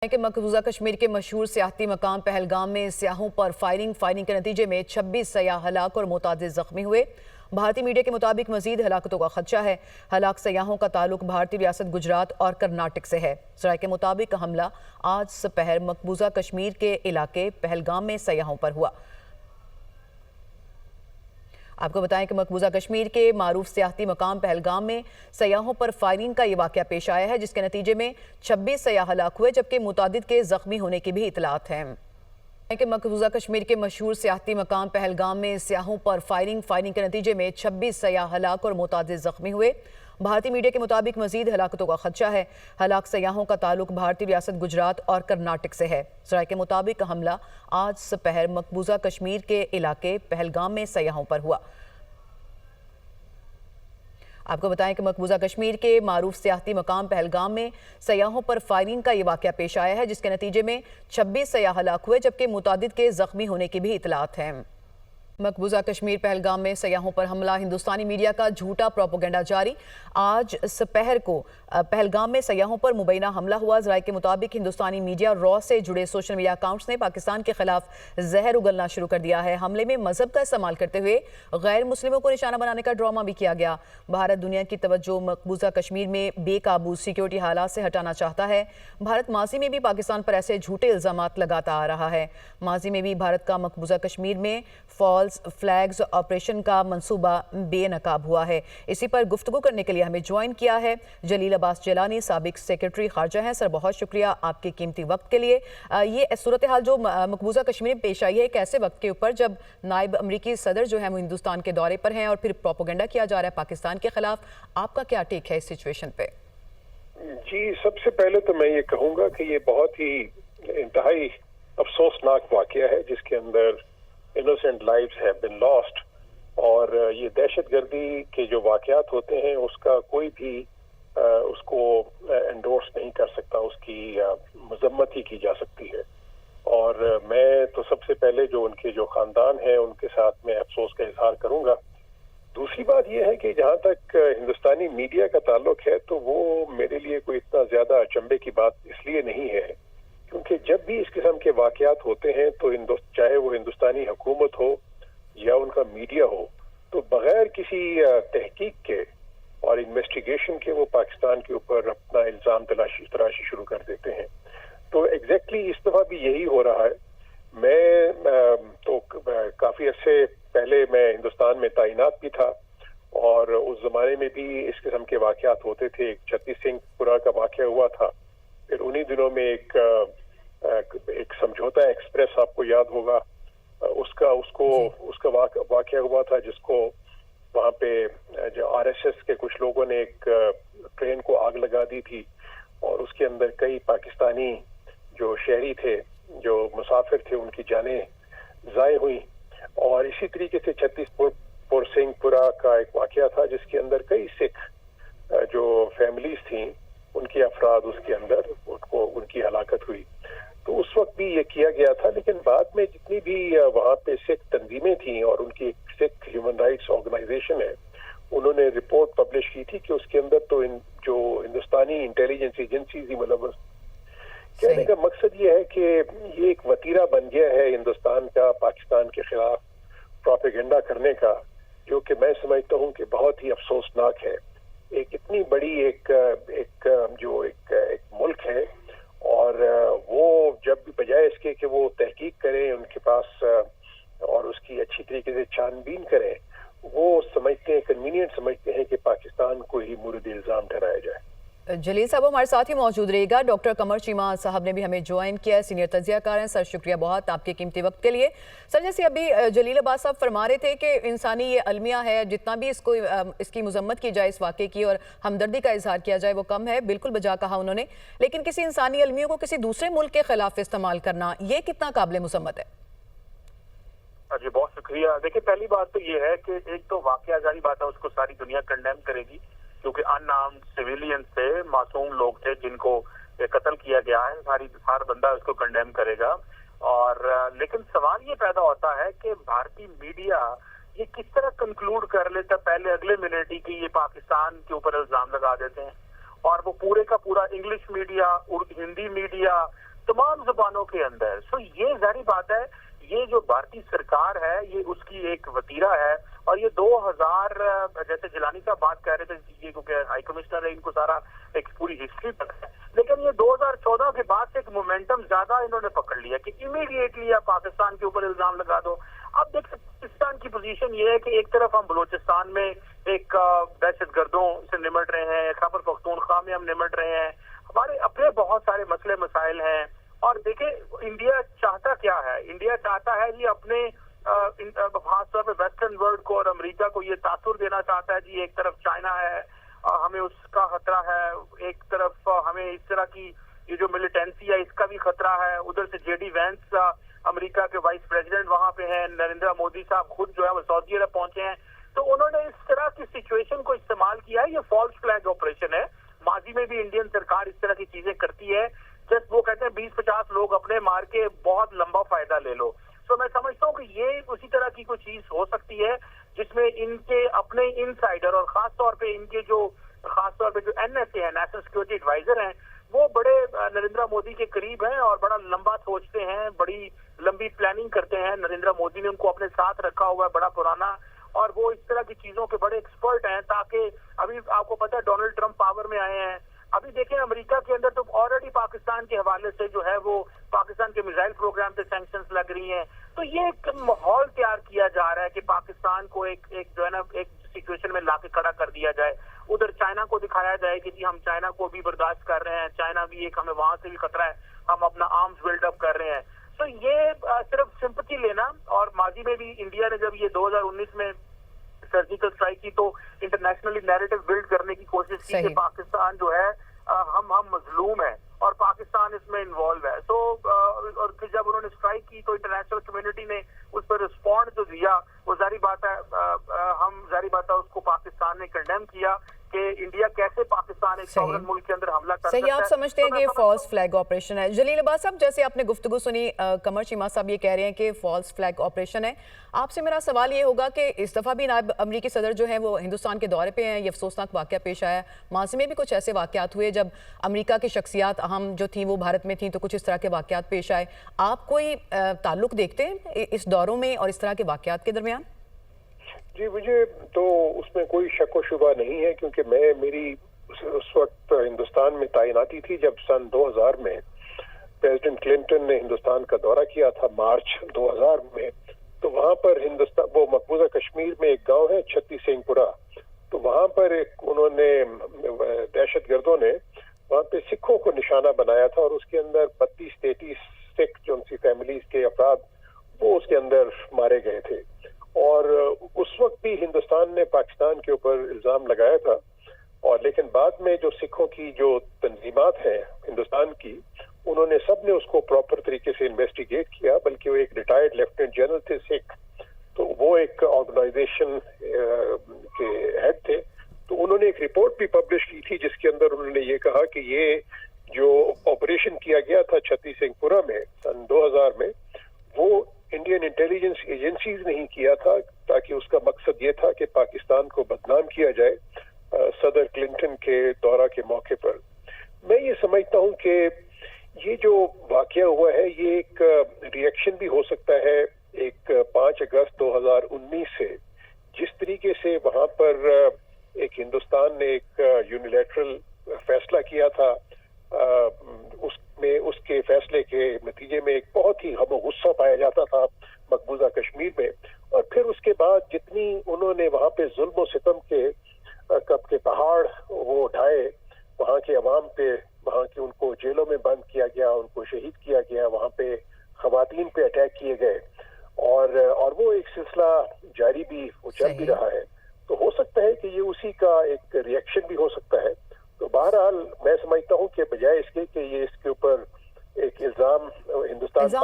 कि मकबूजा कश्मीर के मशहूर सियाहती मकाम पहलगाम में सियाहों पर फायरिंग के नतीजे में 26 सयाह हलाक और मुतादिद जख्मी हुए। भारतीय मीडिया के मुताबिक मजीद हलाकतों का खदशा है। हलाक सयाहों का ताल्लुक भारतीय रियासत गुजरात और कर्नाटक से है। ज़राए के मुताबिक हमला आज दोपहर मकबूजा कश्मीर के इलाके पहलगाम में सयाहों पर हुआ। आपको बताएं कि मकबूजा कश्मीर के मारूफ सियाहती मकाम पहलगाम में सयाहों पर फायरिंग का ये वाक़या पेश आया है, जिसके नतीजे में 26 सयाह हलाक हुए, जबकि मुतादिद के जख्मी होने की भी इतलात हैं। कि मकबूजा कश्मीर के मशहूर सियाहती मकाम पहलगाम में सियाहों पर फायरिंग के नतीजे में 26 सयाह हलाक और मुतादिद जख्मी हुए। भारतीय मीडिया के मुताबिक मजीद हलाकतों का खदशा है। हलाक सयाहों का ताल्लुक भारतीय रियासत गुजरात और कर्नाटक से है। ज़राए के मुताबिक हमला आज दोपहर मकबूजा कश्मीर के इलाके पहलगाम में सयाहों पर हुआ। आपको बताएं कि मकबूजा कश्मीर के मारूफ सियाहती मकाम पहलगाम में सयाहों पर फायरिंग का ये वाक़या पेश आया है, जिसके नतीजे में 26 सयाह हलाक हुए, जबकि मुतादिद के जख्मी होने की भी इतलात हैं। मकबूजा कश्मीर पहलगाम में सयाहों पर हमला, हिंदुस्तानी मीडिया का झूठा प्रोपेगेंडा जारी। आज दोपहर को पहलगाम में सयाहों पर मुबैना हमला हुआ। ज़राए के मुताबिक हिंदुस्तानी मीडिया रॉ से जुड़े सोशल मीडिया अकाउंट्स ने पाकिस्तान के खिलाफ जहर उगलना शुरू कर दिया है। हमले में मजहब का इस्तेमाल करते हुए गैर मुस्लिमों को निशाना बनाने का ड्रामा भी किया गया। भारत दुनिया की तवज्जो मकबूजा कश्मीर में बेकाबू सिक्योरिटी हालात से हटाना चाहता है। भारत माजी में भी पाकिस्तान पर ऐसे झूठे इल्जामात लगाता आ रहा है। माजी में भी भारत का मकबूजा कश्मीर में फॉल्स फ्लैग्स ऑपरेशन का मंसूबा बेनकाब हुआ है। इसी पर गुफ्तगू करने के लिए हमें ज्वाइन किया है जलील अब्बास जिलानी, साबिक सेक्रेटरी खारजा हैं। सर, बहुत शुक्रिया आपके कीमती वक्त के लिए। ये सूरत हाल जो मकबूजा कश्मीर में पेश आई है, एक ऐसे वक्त के ऊपर जब नायब अमरीकी सदर जो है वो हिंदुस्तान के दौरे पर हैं और फिर प्रोपेगेंडा किया जा रहा है पाकिस्तान के खिलाफ। आपका क्या टेक है इस सिचुएशन पे? जी, सबसे पहले तो मैं ये कहूँगा कि ये बहुत ही इंतहाई अफसोसनाक वाक़या है, जिसके अंदर innocent lives have been lost. और ये दहशतगर्दी के जो वाक़यात होते हैं उसका कोई भी उसको एंडोर्स नहीं कर सकता, उसकी मजम्मत ही की जा सकती है। और मैं तो सबसे पहले जो उनके जो ख़ानदान है उनके साथ में अफसोस का इजहार करूँगा। दूसरी बात यह है कि जहाँ तक हिंदुस्तानी मीडिया का ताल्लुक है तो वो मेरे लिए कोई इतना ज़्यादा अचंभे की बात इसलिए नहीं है क्योंकि जब भी इस किस्म के वाक़यात होते हैं तो चाहे वो हिंदुस्तानी हुकूमत हो या उनका मीडिया हो, तो बगैर किसी तहकीक के और इन्वेस्टिगेशन के वो पाकिस्तान के ऊपर अपना इल्ज़ाम तराशी शुरू कर देते हैं। तो एग्जैक्टली इस दफ़ा भी यही हो रहा है। मैं तो काफ़ी अर्से पहले मैं हिंदुस्तान में तैनात भी था और उस ज़माने में भी इस किस्म के वाक़यात होते थे। एक छत्तीस सिंहपुरा का वाक़या हुआ था, फिर उन्हीं दिनों में एक समझौता एक्सप्रेस, आपको याद होगा, उसका वाक़या हुआ था, जिसको वहाँ पे जो आरएसएस के कुछ लोगों ने एक ट्रेन को आग लगा दी थी और उसके अंदर कई पाकिस्तानी जो शहरी थे, जो मुसाफिर थे, उनकी जानें ज़ाय हुई। और इसी तरीके से छत्तीसपुर सिंहपुरा का एक वाक़या था जिसके अंदर कई सिख जो फैमिलीज थी, उनके अफराद उसके अंदर उनकी हलाकत हुई। तो उस वक्त भी ये किया गया था, लेकिन बाद में जितनी भी वहाँ पे सिख तंजीमें थी और उनकी सिख ह्यूमन राइट्स ऑर्गेनाइजेशन है, उन्होंने रिपोर्ट पब्लिश की थी कि उसके अंदर तो जो हिंदुस्तानी इंटेलिजेंस एजेंसी ही मुलव्वस। कहने का मकसद ये है कि ये एक वतीरा बन गया है हिंदुस्तान का पाकिस्तान के खिलाफ प्रोपेगेंडा करने का, जो कि मैं समझता हूँ कि बहुत ही अफसोसनाक है। एक इतनी बड़ी एक मुल्क है और वो जब भी बजाय इसके कि वो तहकीक करें उनके पास और उसकी अच्छी तरीके से छानबीन करें, वो समझते हैं, कन्वीनियंट समझते हैं कि पाकिस्तान को ही मुर्द इल्ज़ाम ठहराया जाए। जलील साहब हमारे साथ ही मौजूद रहेगा। डॉक्टर कमर चीमा साहब ने भी हमें ज्वाइन किया है, सीनियर तज्ज़ियाकार हैं। सर, शुक्रिया बहुत आपके कीमती वक्त के लिए। सर, जैसे अभी जलील अब्बास साहब फरमा रहे थे कि इंसानी ये अलमिया है, जितना भी इसकी मजम्मत की जाए इस वाक़े की और हमदर्दी का इजहार किया जाए वो कम है, बिल्कुल बजा कहा उन्होंने। लेकिन किसी इंसानी अलमियों को किसी दूसरे मुल्क के खिलाफ इस्तेमाल करना, ये कितना काबिल मुसम्मत है? जी, बहुत शुक्रिया। देखिए, पहली बात तो ये है कि एक तो वाक़या जारी बात है, उसको सारी दुनिया कंडेम करेगी क्योंकि अनआर्म्ड सिविलियंस थे, मासूम लोग थे जिनको कत्ल किया गया है। हर बंदा उसको कंडेम करेगा। और लेकिन सवाल ये पैदा होता है कि भारतीय मीडिया ये किस तरह कंक्लूड कर लेता पहले अगले मिनट ही कि ये पाकिस्तान के ऊपर इल्जाम लगा देते हैं, और वो पूरे का पूरा इंग्लिश मीडिया, हिंदी मीडिया, तमाम जुबानों के अंदर। सो ये जारी बात है, ये जो भारतीय सरकार है ये उसकी एक वतीरा है, और ये 2000 जैसे जिलानी साहब बात कर रहे थे, ये क्योंकि हाई कमिश्नर है, इनको सारा एक पूरी हिस्ट्री पता है, लेकिन ये 2014 के बाद से एक मोमेंटम ज्यादा इन्होंने पकड़ लिया कि इमीडिएटली आप पाकिस्तान के ऊपर इल्जाम लगा दो। अब देखिए पाकिस्तान की पोजीशन ये है कि एक तरफ हम बलूचिस्तान में एक दहशत गर्दों से निमट रहे हैं, खैबर पख्तूनख्वा में हम निमट रहे हैं, हमारे अपने बहुत सारे मसले मसाइल हैं। और देखिए इंडिया चाहता क्या है, इंडिया चाहता है जी अपने खासतौर पे वेस्टर्न वर्ल्ड को और अमेरिका को ये तासुर देना चाहता है जी एक तरफ चाइना है, हमें उसका खतरा है, एक तरफ हमें इस तरह की ये जो मिलिटेंसी है इसका भी खतरा है, उधर से जेडी वैंस अमेरिका के वाइस प्रेसिडेंट वहां पे हैं, नरेंद्र मोदी साहब खुद जो है वो सऊदी अरब पहुंचे हैं। तो उन्होंने इस तरह की सिचुएशन को इस्तेमाल किया है। ये फॉल्स फ्लैग ऑपरेशन है, माजी में भी इंडियन सरकार इस तरह की चीजें करती है, जस्ट वो कहते हैं 20-50 लोग अपने मार के बहुत लंबा फायदा ले लो। तो मैं समझता हूँ कि ये उसी तरह की कोई चीज हो सकती है जिसमें इनके अपने इनसाइडर और खासतौर पे इनके जो खासतौर पे जो NSA है, नेशनल सिक्योरिटी एडवाइजर हैं, वो बड़े नरेंद्र मोदी के करीब हैं और बड़ा लंबा सोचते हैं, बड़ी लंबी प्लानिंग करते हैं। नरेंद्र मोदी ने उनको अपने साथ रखा हुआ है बड़ा पुराना, और वो इस तरह की चीजों के बड़े एक्सपर्ट हैं। ताकि अभी आपको पता है डोनाल्ड ट्रंप पावर में आए हैं, अभी देखें अमेरिका के अंदर तो ऑलरेडी पाकिस्तान के हवाले से जो है वो पाकिस्तान के मिसाइल प्रोग्राम पे सैंक्शंस लग रही हैं। तो ये एक माहौल तैयार किया जा रहा है कि पाकिस्तान को एक जो है ना एक सिचुएशन में लाके खड़ा कर दिया जाए। उधर चाइना को दिखाया जाए कि जी हम चाइना को भी बर्दाश्त कर रहे हैं, चाइना भी एक हमें वहां से भी खतरा है, हम अपना आर्म्स बिल्डअप कर रहे हैं। तो ये सिर्फ सिंपैथी लेना, और माजी में भी इंडिया ने जब ये 2019 में सर्जिकल स्ट्राइक की तो इंटरनेशनली नैरेटिव बिल्ड करने की कोशिश की कि पाकिस्तान जो है हम मजलूम है और पाकिस्तान इसमें इन्वॉल्व है। तो और फिर जब उन्होंने स्ट्राइक की तो इंटरनेशनल कम्युनिटी ने उस पर रिस्पॉन्ड जो दिया वो जारी बात है उसको पाकिस्तान ने कंडेम किया कि इंडिया कैसे पाकिस्तान एक सॉवरेन मुल्क के अंदर हमला कर सकता है। सही, आप समझते हैं कि फॉल्स फ्लैग ऑपरेशन है। जलील अब्बास साहब, जैसे आपने गुफ्तगू सुनी, कमर चीमा साहब ये कह रहे हैं कि फॉल्स फ्लैग ऑपरेशन है। आपसे मेरा सवाल ये होगा कि इस दफ़ा भी नायब अमरीकी सदर जो है वो हिंदुस्तान के दौरे पे हैं, ये अफसोसनाक वाक़या पेश आया। माजी में भी कुछ ऐसे वाक़यात हुए जब अमरीका की शख्सियात अहम जो थी वो भारत में थी, तो कुछ इस तरह के वाक़यात पेश आए। आप कोई ताल्लुक देखते हैं इस दौरों में और इस तरह के वाक़यात के दरमियान? जी, मुझे तो उसमें कोई शक व शुबा नहीं है, क्योंकि मेरी उस वक्त हिंदुस्तान में तैनाती थी जब सन 2000 में प्रेसिडेंट क्लिंटन ने हिंदुस्तान का दौरा किया था मार्च 2000 में। तो वहां पर हिंदुस्तान वो मकबूजा कश्मीर में एक गांव है छत्ती सिंहपुरा, तो वहां पर उन्होंने दहशत गर्दों ने वहां पे सिखों को निशाना बनाया था, और उसके अंदर 32-33 सिख जो उनकी फैमिलीज के अफराद वो उसके अंदर मारे गए थे। और उस वक्त भी हिंदुस्तान ने पाकिस्तान के ऊपर इल्जाम लगाया था, और लेकिन बाद में जो सिखों की जो तंजीमात हैं हिंदुस्तान की, उन्होंने सब ने उसको प्रॉपर तरीके से इन्वेस्टिगेट किया। बल्कि वो एक रिटायर्ड लेफ्टिनेंट जनरल थे सिख, तो वो एक ऑर्गेनाइजेशन के हेड थे, तो उन्होंने एक रिपोर्ट भी पब्लिश की थी जिसके अंदर उन्होंने ये कहा कि ये जो ऑपरेशन किया गया था छत्ती सिंहपुरा में सन 2000 में, वो इंडियन इंटेलिजेंस एजेंसीज नहीं किया था, ताकि उसका मकसद ये था कि पाकिस्तान को बदनाम किया जाए सदर क्लिंटन के दौरा के मौके पर। मैं ये समझता हूँ कि ये जो वाकया हुआ है ये एक रिएक्शन भी हो सकता है एक 5 अगस्त 2019 से, जिस तरीके से वहां पर एक हिंदुस्तान ने एक यूनिलैटरल फैसला किया था, उसमें उसके फैसले के नतीजे में एक बहुत ही गम गुस्सा पाया जाता था मकबूजा कश्मीर में। और फिर उसके बाद जितनी उन्होंने वहां पे जुल्म सितम के पहाड़ वो ढाए वहां के अवाम पे, वहां के उनको जेलों में बंद किया गया, उनको शहीद किया गया, वहां पे खवातीन पे अटैक किए गए, और वो एक सिलसिला जारी भी वो चल भी रहा है। तो हो सकता है कि ये उसी का एक रिएक्शन भी हो सकता है। तो बहरहाल मैं समझता हूँ कि बजाय इसके कि ये इसके ऊपर एक इल्जाम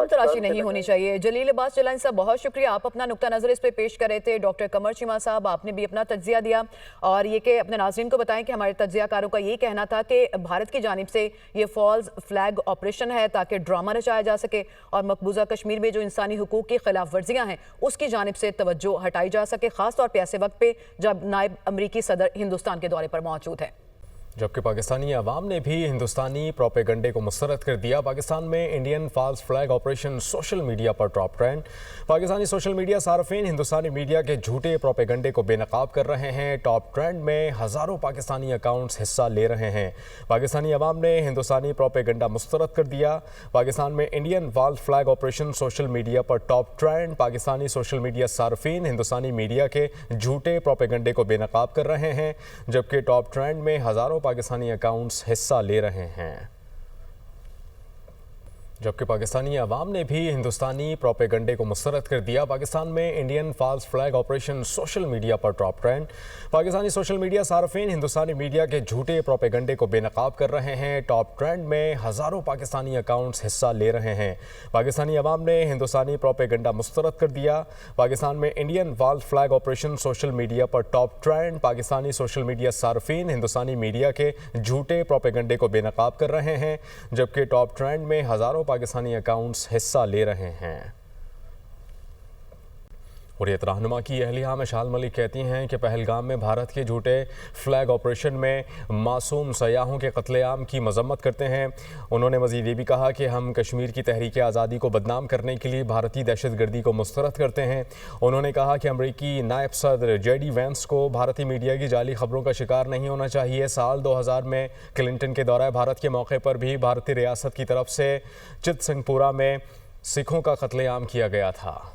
तराशी नहीं होनी चाहिए। जलील अब्बास जलानी साहब, बहुत शुक्रिया, आप अपना नुक्ता नज़र इस पे पेश कर रहे थे। डॉक्टर कमर चीमा साहब, आपने भी अपना तज्जिया दिया, और ये कि अपने नाज़रीन को बताएं कि हमारे तज्जियाकारों का ये कहना था कि भारत की जानिब से ये फॉल्स फ्लैग ऑपरेशन है ताकि ड्रामा रचाया जा सके और मकबूजा कश्मीर में जो इंसानी हुकूक की खिलाफ वर्जियाँ हैं उसकी जानिब से तवज्जो हटाई जा सके, खासतौर पर ऐसे वक्त पे जब नायब अमरीकी सदर हिंदुस्तान के दौरे पर मौजूद है। जबकि पाकिस्तानी अवाम ने भी हिंदुस्तानी प्रोपेगंडे को मुस्तरद कर दिया। पाकिस्तान में Indian false flag operation social media पर top trend. Pakistani social media सार्फिन हिंदुस्तानी मीडिया के झूठे प्रोपेगंडे को बेनकाब कर रहे हैं। टॉप ट्रेंड में हज़ारों पाकिस्तानी अकाउंट्स हिस्सा ले रहे हैं। पाकिस्तानी अवाम ने हिंदुस्तानी प्रोपेगंडा मुस्तरद कर दिया। पाकिस्तान में Indian false flag operation social media पर top trend. Pakistani social media सार्फिन हिंदुस्तानी मीडिया के झूठे प्रोपेगंडे को बेनकाब कर रहे हैं, जबकि टॉप ट्रेंड में हज़ारों पाकिस्तानी अकाउंट्स हिस्सा ले रहे हैं। जबकि पाकिस्तानी अवाम ने भी हिंदुस्तानी प्रोपेगंडे को मुस्तरद कर दिया। पाकिस्तान में Indian false flag operation social media पर top trend. Pakistani social media सार्फिन हिंदुस्तानी मीडिया के झूठे प्रोपेगंडे को बेनकाब कर रहे हैं। टॉप ट्रेंड में हज़ारों पाकिस्तानी अकाउंट्स हिस्सा ले रहे हैं। पाकिस्तानी अवाम ने हिंदुस्तानी प्रोपेगंडा मुस्तरद कर दिया। पाकिस्तान में Indian false flag operation social media पर top trend. Pakistani social media सार्फिन हिंदुस्तानी मीडिया के झूठे प्रोपेगंडे को बेनकाब कर रहे हैं, जबकि टॉप ट्रेंड में हज़ारों पाकिस्तानी अकाउंट्स हिस्सा ले रहे हैं। हुर्रियत रहनुमा की अहलिया मशाल मलिक कहती हैं कि पहलगाम में भारत के झूठे फ्लैग ऑपरेशन में मासूम सयाहों के कत्लेआम की मजम्मत करते हैं। उन्होंने मज़ीद ये भी कहा कि हम कश्मीर की तहरीक आज़ादी को बदनाम करने के लिए भारतीय दहशतगर्दी को मुस्तरद करते हैं। उन्होंने कहा कि अमरीकी नायब सदर JD वैंस को भारतीय मीडिया की जाली खबरों का शिकार नहीं होना चाहिए। साल 2000 में क्लिंटन के दौरे भारत के मौके पर भी भारतीय रियासत की तरफ से चितसिंगपुरा में सिखों का कत्लेआम किया गया था।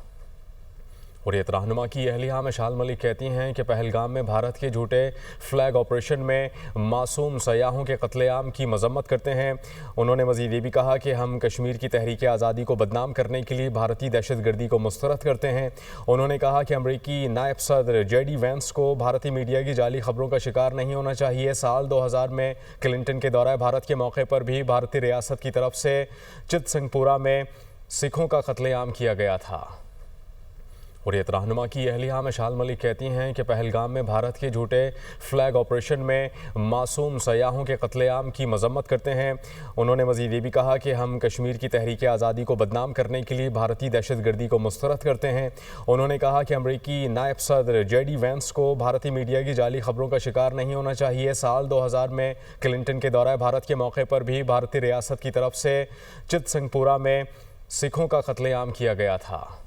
हुर्रियत रहनुमा की अहलिया मशाल मलिक कहती हैं कि पहलगाम में भारत के झूठे फ्लैग ऑपरेशन में मासूम सयाहों के कत्लेआम की मजम्मत करते हैं। उन्होंने मज़ीद ये भी कहा कि हम कश्मीर की तहरीक आज़ादी को बदनाम करने के लिए भारतीय दहशतगर्दी को मुस्तरद करते हैं। उन्होंने कहा कि अमरीकी नायब सदर JD वैंस को भारतीय मीडिया की जाली खबरों का शिकार नहीं होना चाहिए। साल 2000 में क्लिंटन के दौरे भारत के मौके पर भी भारतीय रियासत की तरफ से चितसिंगपुरा में सिखों का कत्लेआम किया गया था। हुर्रियत रहनुमा की अहलिया मशाल मलिक कहती हैं कि पहलगाम में भारत के झूठे फ्लैग ऑपरेशन में मासूम सयाहों के कत्लेआम की मजम्मत करते हैं। उन्होंने मज़ीद ये भी कहा कि हम कश्मीर की तहरीक आज़ादी को बदनाम करने के लिए भारतीय दहशतगर्दी को मुस्तरद करते हैं। उन्होंने कहा कि अमरीकी नायब सदर JD वैंस को भारतीय मीडिया की जाली खबरों का शिकार नहीं होना चाहिए। साल 2000 में क्लिंटन के दौरे भारत के मौके पर भी भारतीय रियासत की तरफ से चितसिंगपुरा में सिखों का कत्लेआम किया गया था।